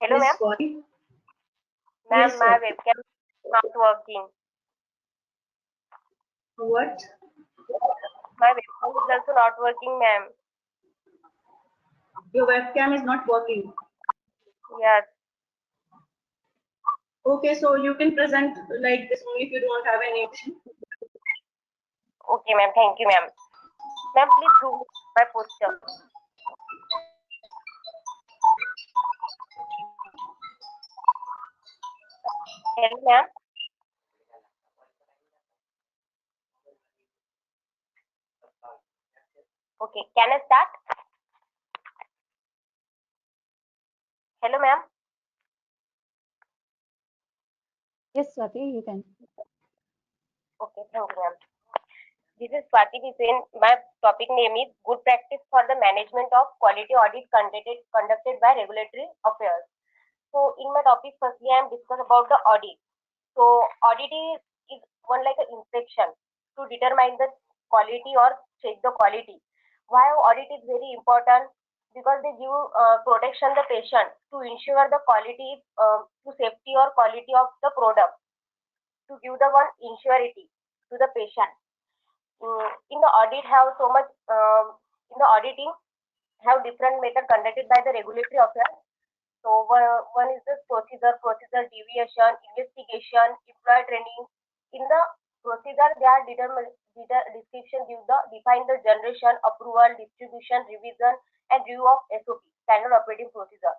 Hello, Miss ma'am. Swati? Ma'am, Yes, my sir. webcam is not working. What? My webcam is also not working, ma'am. Your webcam is not working. Yes. Okay, so you can present like this only if you don't have any option. Okay, ma'am. Thank you, ma'am. Ma'am, please do my posture. Hello, ma'am. Okay, can I start? Hello, ma'am. Yes, Swati, you can. Okay, thank you, ma'am. This is Swati Hussain. My topic name is Good Practice for the Management of Quality Audit conducted by Regulatory Affairs. So, in my topic, firstly, I am discuss about the audit. So, audit is one like an inspection to determine the quality or check the quality. Why audit is very important? Because they give protection the patient to ensure the quality, to safety or quality of the product, to give the one insurity to the patient. In the audit have so much in the auditing have different method conducted by the regulatory affairs. So one is the procedure deviation, investigation, employee training. In the procedure, they are description give the define the generation, approval, distribution, revision, and review of SOP, standard operating procedure.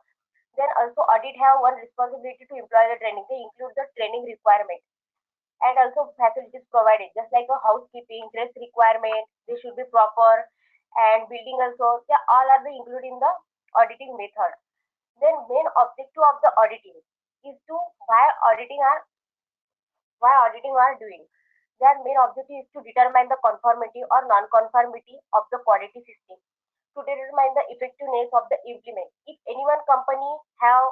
Then also audit have one responsibility to employ the training. They include the training requirement and also facilities provided, just like a housekeeping, dress requirement, they should be proper, and building also, they all are the included in the auditing method. Then main objective of the auditing is to auditing are why auditing are doing. Their main objective is to determine the conformity or non-conformity of the quality system, to determine the effectiveness of the implement. If any one company have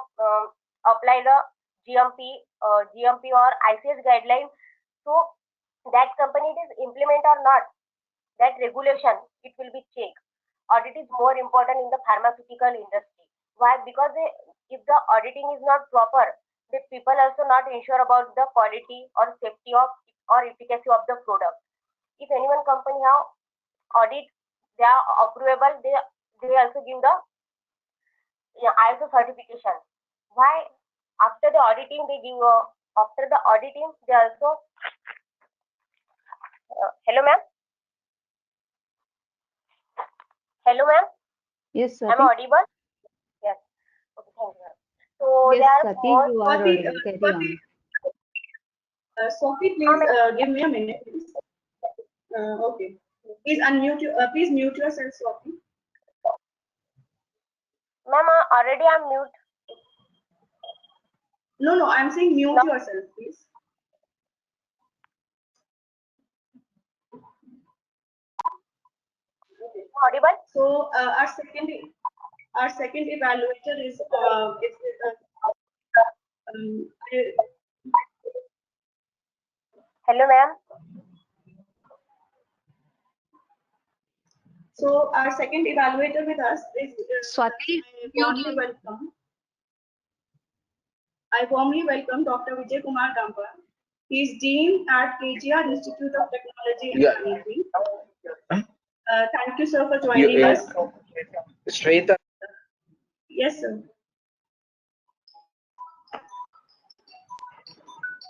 applied the GMP or ICS guideline, so that company it is implement or not, that regulation it will be checked. Audit is more important in the pharmaceutical industry. Why? Because if the auditing is not proper, the people also not ensure about the quality or safety of or efficacy of the product. If anyone company have audit, they are approvable. They also give the ISO certification. Why? After the auditing, they give after the auditing they also hello ma'am. Hello ma'am. Yes, Am I Swati. audible? Yes. Okay, thank you, ma'am. So Yes, there are Swati, more. you are Swati, audible. Carry on. Swati, Ah, please give me a minute, please. Okay. Please unmute you. Please mute yourself, Swati. ma'am, already I'm mute. No, I'm saying mute No, yourself, please. Okay. audible. So our second evaluator is um, Hello ma'am. so our second evaluator with us is Swati, I warmly welcome. I warmly welcome Dr. Vijay Kumar Gampa. He is Dean at KGR Institute of Technology and Yeah. Management. Thank you, sir, for You, joining us. Shweta, Yes, sir.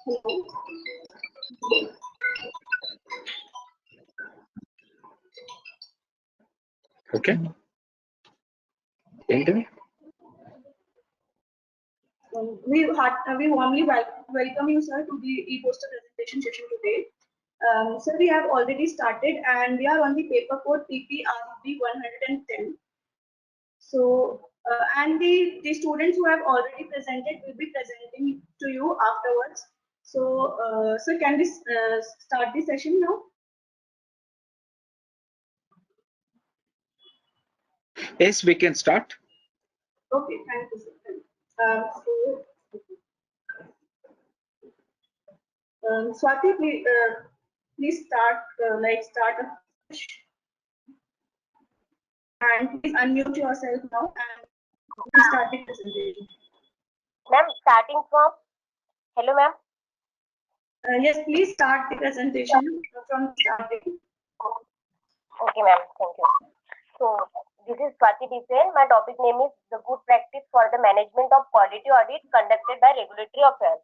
Hello. okay. ఏంటిది? We warmly welcome you, sir, to the e-poster presentation session today. Sir, we have already started and we are on the paper code PPRB 110. So, and the students who have already presented will be presenting to you afterwards. So, sir, can we start the session now? Yes, we can start. Okay, thank you, sir. Swati, please start, start and please unmute yourself now and we start the presentation. starting from, hello ma'am. Yes, please start the presentation from the starting. Okay ma'am, thank you. So this is Swati Disen. My topic name is the good practice for the management of quality audit conducted by regulatory affairs.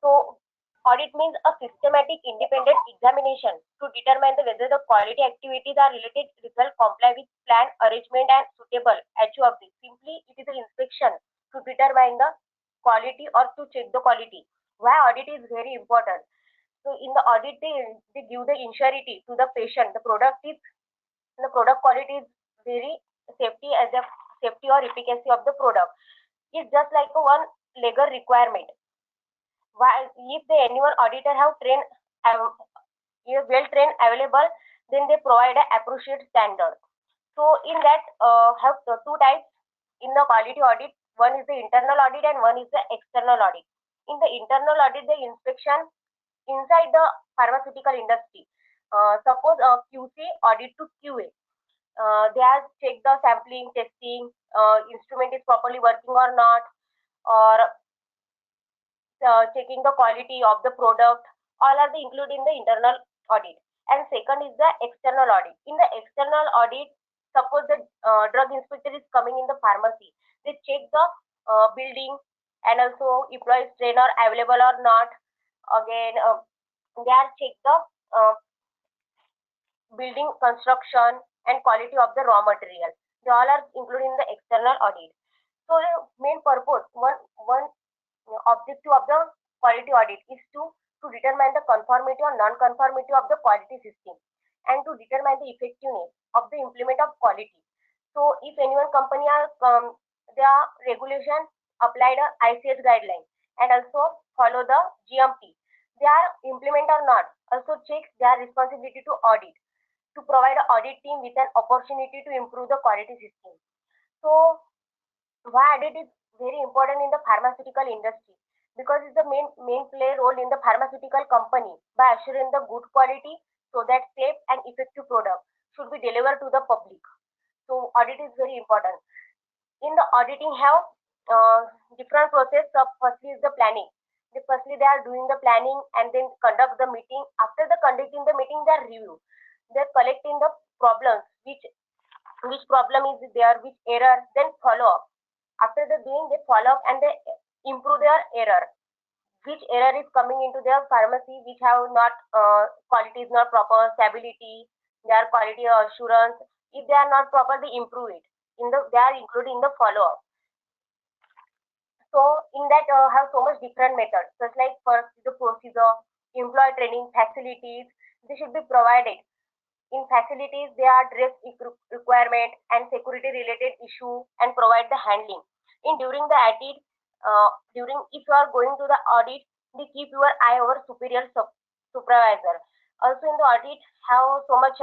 So audit means a systematic independent examination to determine whether the quality activities are related result comply with plan arrangement and suitable achieve this. Simply it is an inspection to determine the quality or to check the quality. Why audit is very important? So in the audit they give the insurity to the patient. The product quality is very safety as a safety or efficacy of the product. It's just like a one legal requirement. While if the annual auditor have trained well trained available, then they provide a appropriate standard. So in that have the two types in the quality audit. One is the internal audit and one is the external audit. In the internal audit, the inspection inside the pharmaceutical industry. Suppose QC audit to QA. They have checked the sampling, testing, instrument is properly working or not, or checking the quality of the product. All are the included in the internal audit. And second is the external audit. In the external audit, suppose the drug inspector is coming in the pharmacy, they check the building and also employees trainer available or not. Again, they are check the building construction and quality of the raw material. They all are included in the external audit. So the main purpose, one objective of the quality audit is to determine the conformity or non-conformity of the quality system and to determine the effectiveness of the implement of quality. So if anyone company are their regulation applied a ICS guideline and also follow the GMP, they are implement or not. Also checks their responsibility to audit to provide an audit team with an opportunity to improve the quality system. So why audit is very important in the pharmaceutical industry? Because it's the main play role in the pharmaceutical company by assuring the good quality so that safe and effective product should be delivered to the public. So audit is very important. In the auditing have different process. Firstly is the planning. Firstly they are doing the planning and then conduct the meeting. After the conducting the meeting, they are review. They're collecting the problems, which problem is there, which error, then follow up. After the doing, they follow up and they improve their error. Which error is coming into their pharmacy, which have not quality is not proper, stability, their quality assurance. If they are not proper, they improve it. They are included in the follow up. So in that have so much different methods, just like first the procedure, employee training facilities, they should be provided. In facilities, they are dress requirement and security related issue and provide the handling. In during the audit, during if you are going to the audit, they keep your eye over superior supervisor. Also in the audit, have so much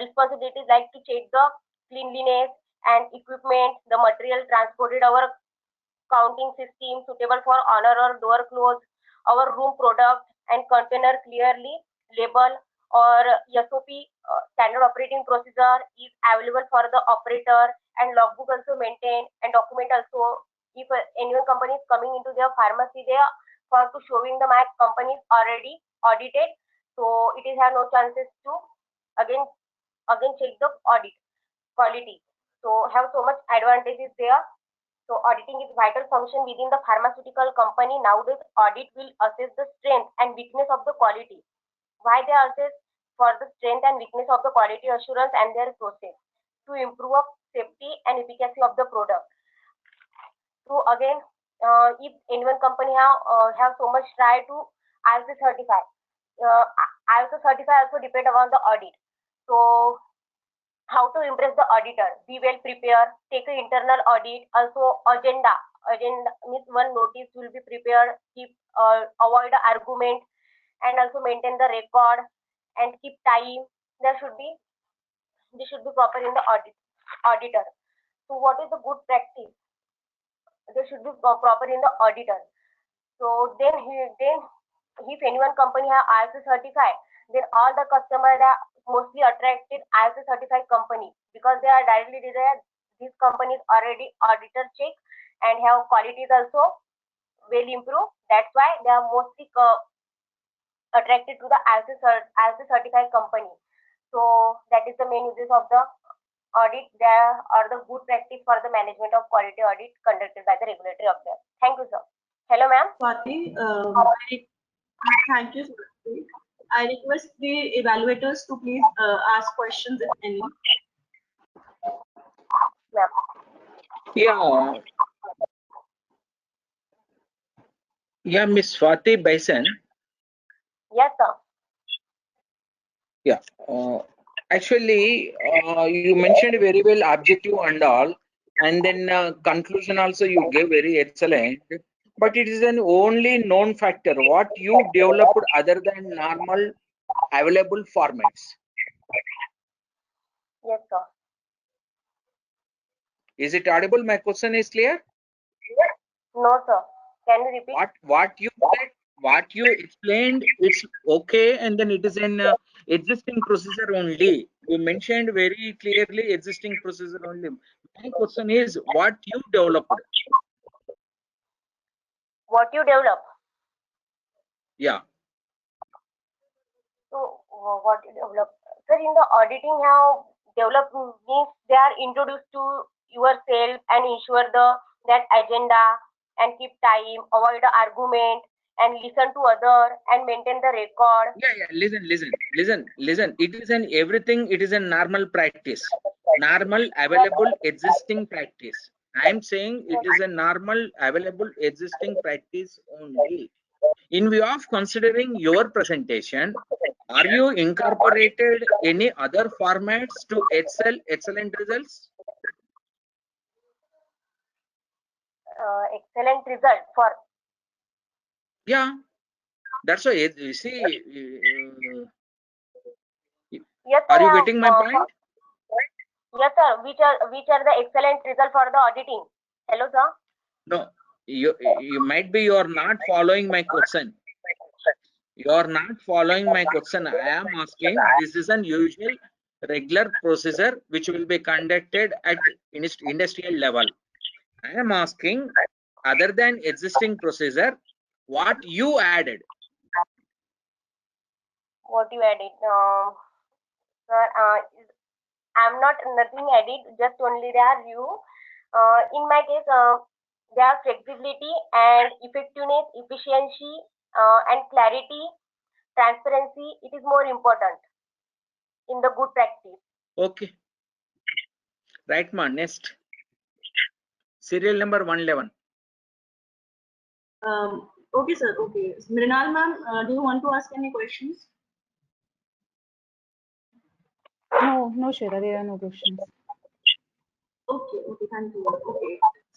responsibilities like to check the cleanliness and equipment, the material transported, our counting system suitable for honor or door close, our room product and container clearly label, or SOP standard operating procedure is available for the operator, and logbook also maintained and document also. If anyone company is coming into their pharmacy, they are for to showing the my company is already audited, so it is have no chances to again check the audit quality. So have so much advantages there. So auditing is vital function within the pharmaceutical company. Nowadays, audit will assess the strength and weakness of the quality. Why they assess? For the strength and weakness of the quality assurance and their process to improve safety and efficacy of the product. So again, if anyone company have so much try to ISO certify, ISO certify also depend upon the audit. So how to impress the auditor? Be well prepared. Take an internal audit. Also agenda. Agenda means one notice will be prepared. Keep avoid argument and also maintain the record and keep time. This should be proper in the auditor. So what is the good practice? They should be proper in the auditor. So then if anyone company have ISO certified, then all the customers are mostly attracted ISO certified company because they are directly there. These companies already auditor check and have qualities also well improved. That's why they are mostly attracted to the ISO certified company. So that is the main uses of the audit. There are the good practice for the management of quality audit conducted by the regulatory affairs. Thank you, sir. Hello, ma'am. Swati, thank you, Swati. I request the evaluators to please ask questions if any. Ma'am. Yeah. Yeah, Miss Swati Bison. Yes, sir. Yeah. Actually, you mentioned very well objective and all, and then conclusion also you gave very excellent. But it is an only known factor. What you developed other than normal available formats. Yes, sir. Is it audible? My question is clear. No, sir. Can you repeat? What you said, what you explained, it's okay, and then it is an existing procedure only. You mentioned very clearly existing procedure only. My question is what you developed. What you develop? Yeah. So what you develop? Sir, in the auditing, how develop means they are introduced to yourself and ensure that agenda and keep time, avoid the argument and listen to other and maintain the record. Yeah. Listen. It is an everything. It is a normal practice. Normal available existing practice. I am saying it is a normal available existing practice only. In view of considering your presentation, are you incorporated any other formats to excellent results? Excellent result for. Yeah, that's why you see. Yes, sir. Are you I have, getting my point? yes, sir. Which are the excellent result for the auditing? Hello, sir. No, you might be you are not following my question. You are not following my question. I am asking. This is an usual regular procedure which will be conducted at industrial level. I am asking, other than existing procedure, what you added? What you added? Sir, I'm not nothing added. Just only there you. In my case, there are flexibility and effectiveness, efficiency, and clarity, transparency. It is more important in the good practice. Okay. Right, ma. Next. Serial number 111. Okay, sir. Okay. Mrinal ma'am, do you want to ask any questions? No, Shweta, there are no questions. Okay, thank you. Okay.